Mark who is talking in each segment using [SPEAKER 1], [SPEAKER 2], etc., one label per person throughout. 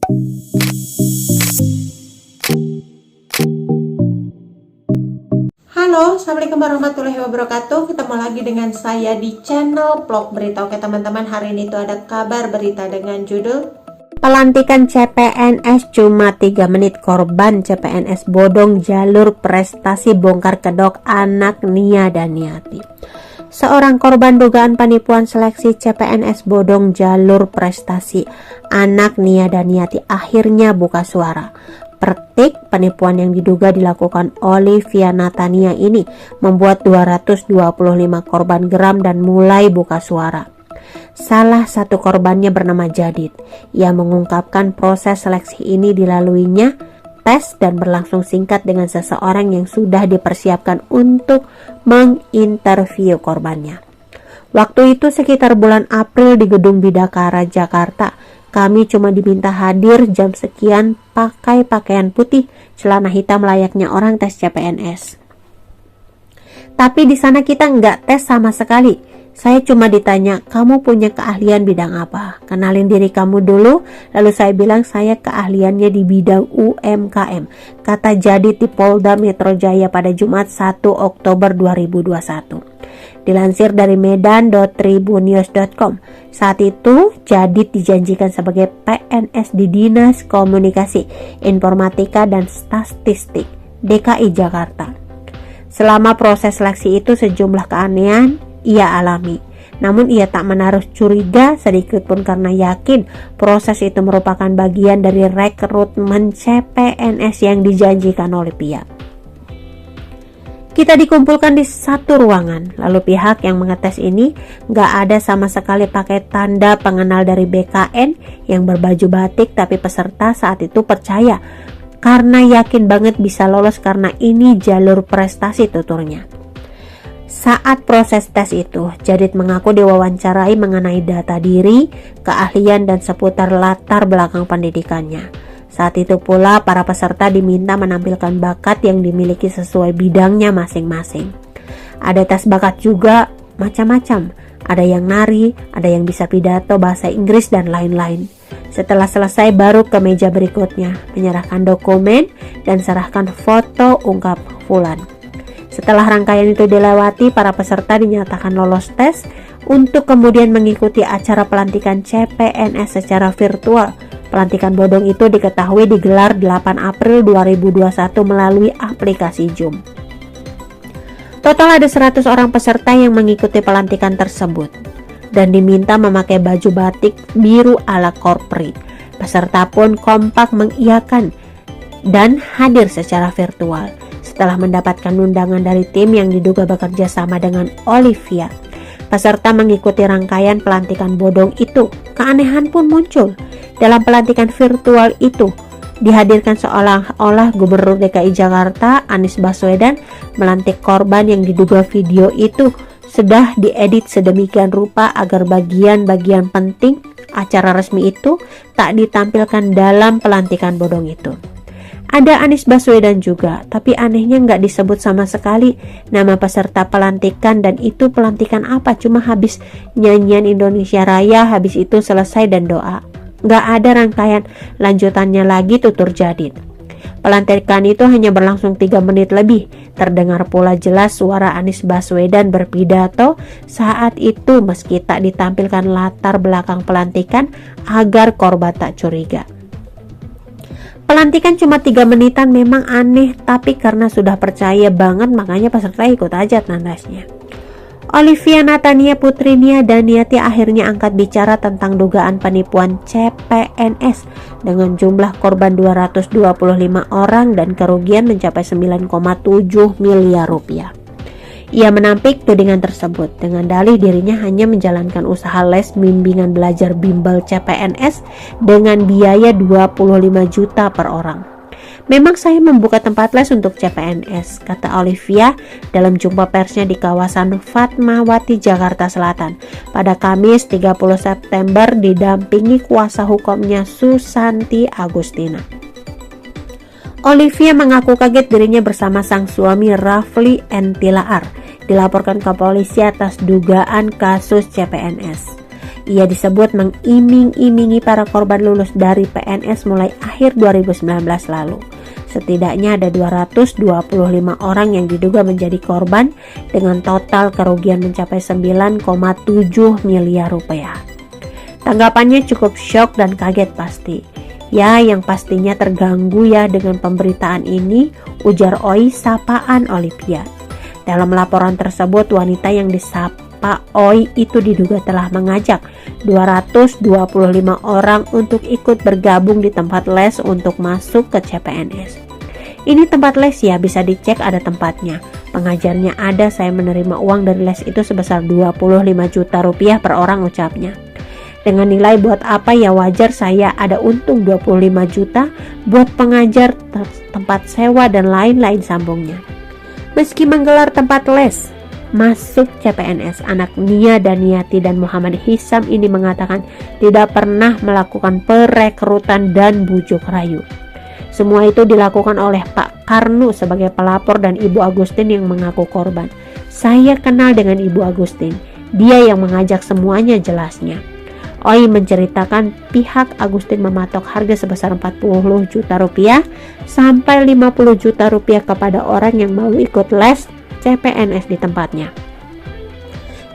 [SPEAKER 1] Halo, Assalamualaikum warahmatullahi wabarakatuh. Ketemu lagi dengan saya di channel Vlog Berita. Oke teman-teman, hari ini tuh ada kabar berita dengan judul Pelantikan CPNS cuma 3 menit, korban CPNS bodong jalur prestasi bongkar kedok anak Nia Daniati. Seorang korban dugaan penipuan seleksi CPNS bodong jalur prestasi anak Nia Daniati akhirnya buka suara. Praktik penipuan yang diduga dilakukan Olivia Natania ini membuat 225 korban geram dan mulai buka suara. Salah satu korbannya bernama Jadid. Ia mengungkapkan proses seleksi ini dilaluinya tes dan berlangsung singkat dengan seseorang yang sudah dipersiapkan untuk menginterview korbannya. Waktu itu sekitar bulan April di Gedung Bidakara, Jakarta. Kami cuma diminta hadir jam sekian, pakai pakaian putih, celana hitam layaknya orang tes CPNS. Tapi di sana kita nggak tes sama sekali. Saya cuma ditanya, kamu punya keahlian bidang apa? Kenalin diri kamu dulu. Lalu saya bilang saya keahliannya di bidang UMKM. Kata Jadid di Polda Metro Jaya pada Jumat 1 Oktober 2021. Dilansir dari medan.tribunnews.com. Saat itu Jadid dijanjikan sebagai PNS di Dinas Komunikasi, Informatika dan Statistik DKI Jakarta. Selama proses seleksi itu sejumlah keanehan ia alami. Namun ia tak menaruh curiga sedikit pun karena yakin proses itu merupakan bagian dari rekrutmen CPNS yang dijanjikan oleh pihak. Kita dikumpulkan di satu ruangan, lalu pihak yang mengetes ini gak ada sama sekali pakai tanda pengenal dari BKN yang berbaju batik, tapi peserta saat itu percaya karena yakin banget bisa lolos karena ini jalur prestasi tuturnya. Saat proses tes itu, Jadid mengaku diwawancarai mengenai data diri, keahlian dan seputar latar belakang pendidikannya. Saat itu pula para peserta diminta menampilkan bakat yang dimiliki sesuai bidangnya masing-masing. Ada tes bakat juga macam-macam, ada yang nari, ada yang bisa pidato bahasa Inggris dan lain-lain. Setelah selesai baru ke meja berikutnya, menyerahkan dokumen dan serahkan foto ungkap fulan. Setelah rangkaian itu dilewati, para peserta dinyatakan lolos tes untuk kemudian mengikuti acara pelantikan CPNS secara virtual. Pelantikan bodong itu diketahui digelar 8 April 2021 melalui aplikasi Zoom. Total ada 100 orang peserta yang mengikuti pelantikan tersebut dan diminta memakai baju batik biru ala corporate. Peserta pun kompak mengiyakan dan hadir secara virtual. Setelah mendapatkan undangan dari tim yang diduga bekerja sama dengan Olivia, peserta mengikuti rangkaian pelantikan bodong itu. Keanehan pun muncul. Dalam pelantikan virtual itu, dihadirkan seolah-olah Gubernur DKI Jakarta Anies Baswedan melantik korban yang diduga video itu sudah diedit sedemikian rupa agar bagian-bagian penting acara resmi itu tak ditampilkan dalam pelantikan bodong itu. Ada Anies Baswedan juga, tapi anehnya nggak disebut sama sekali nama peserta pelantikan, dan itu pelantikan apa? Cuma habis nyanyian Indonesia Raya, habis itu selesai dan doa. Nggak ada rangkaian lanjutannya lagi, tutur Jadid. Pelantikan itu hanya berlangsung 3 menit lebih. Terdengar pula jelas suara Anies Baswedan berpidato saat itu meski tak ditampilkan latar belakang pelantikan agar korban tak curiga. Pelantikan cuma 3 menitan memang aneh, tapi karena sudah percaya banget makanya peserta ikut aja tandasnya. Olivia Natania putri Nia Daniati akhirnya angkat bicara tentang dugaan penipuan CPNS dengan jumlah korban 225 orang dan kerugian mencapai 9,7 miliar rupiah. Ia menampik tudingan tersebut dengan dalih dirinya hanya menjalankan usaha les bimbingan belajar bimbel CPNS dengan biaya 25 juta per orang. Memang saya membuka tempat les untuk CPNS, kata Olivia dalam jumpa persnya di kawasan Fatmawati, Jakarta Selatan pada Kamis 30 September didampingi kuasa hukumnya Susanti Agustina. Olivia mengaku kaget dirinya bersama sang suami Rafli N. Tilaar dilaporkan ke polisi atas dugaan kasus CPNS. Ia disebut mengiming-imingi para korban lulus dari PNS mulai akhir 2019 lalu. Setidaknya ada 225 orang yang diduga menjadi korban dengan total kerugian mencapai 9,7 miliar rupiah. Tanggapannya cukup syok dan kaget pasti. Ya, yang pastinya terganggu ya dengan pemberitaan ini, ujar Oi sapaan Olivia. Dalam laporan tersebut, wanita yang disapa Oi itu diduga telah mengajak 225 orang untuk ikut bergabung di tempat les untuk masuk ke CPNS. Ini tempat les ya, bisa dicek ada tempatnya. Pengajarnya ada, saya menerima uang dari les itu sebesar 25 juta rupiah per orang, ucapnya. Dengan nilai buat apa ya, wajar saya ada untung 25 juta buat pengajar, tempat sewa dan lain-lain, sambungnya. Meski menggelar tempat les masuk CPNS, anak Nia Daniati dan Muhammad Hisam ini mengatakan tidak pernah melakukan perekrutan dan bujuk rayu. Semua itu dilakukan oleh Pak Karnu sebagai pelapor dan Ibu Agustin yang mengaku korban. Saya kenal dengan Ibu Agustin, dia yang mengajak semuanya, jelasnya. Oi menceritakan pihak Agustin mematok harga sebesar 40 juta rupiah sampai 50 juta rupiah kepada orang yang mau ikut les CPNS di tempatnya.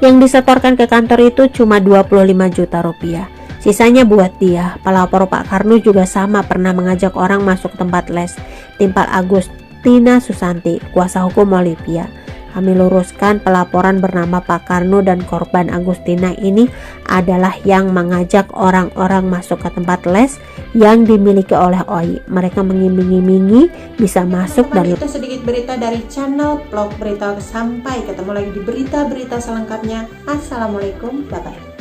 [SPEAKER 1] Yang disetorkan ke kantor itu cuma 25 juta rupiah. Sisanya buat dia. Pelapor Pak Karnu juga sama, pernah mengajak orang masuk tempat les. Timpal Agustina Susanti, kuasa hukum Olivia. Kami luruskan, pelaporan bernama Pak Karnu dan korban Agustina ini adalah yang mengajak orang-orang masuk ke tempat les yang dimiliki oleh Oi. Mereka mengiming-imingi bisa masuk dan itu sedikit berita dari channel Vlog Berita. Sampai ketemu lagi di berita-berita selengkapnya. Assalamualaikum, bye-bye.